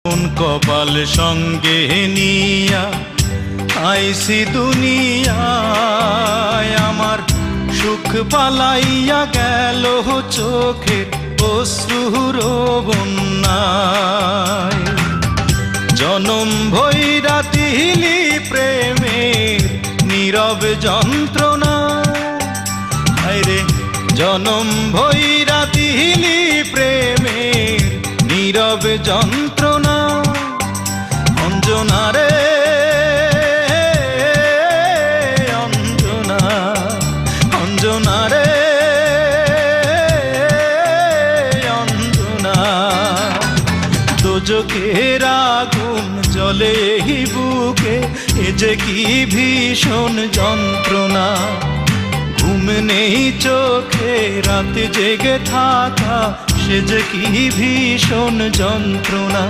কোন কপাল সঙ্গে নিয়া আইসি দুনিয়ায়, আমার সুখ পালাইয়া গেল চোখের অশ্রুর বন্যায়। জনম ভৈরা দিলি প্রেমের নীরব যন্ত্রণা, আরে জনম ভৈরা দিলি প্রেমের নীরব যন্ত্রণা। অঞ্জনা রে অঞ্জনা, অঞ্জনা রে অঞ্জনা। দোজখের আগুন জ্বলে এই বুকে, এ যে কি ভীষণ যন্ত্রণা। ঘুম নেই চোখে রাত জেগে থাকা, সে যে কি ভীষণ যন্ত্রণা।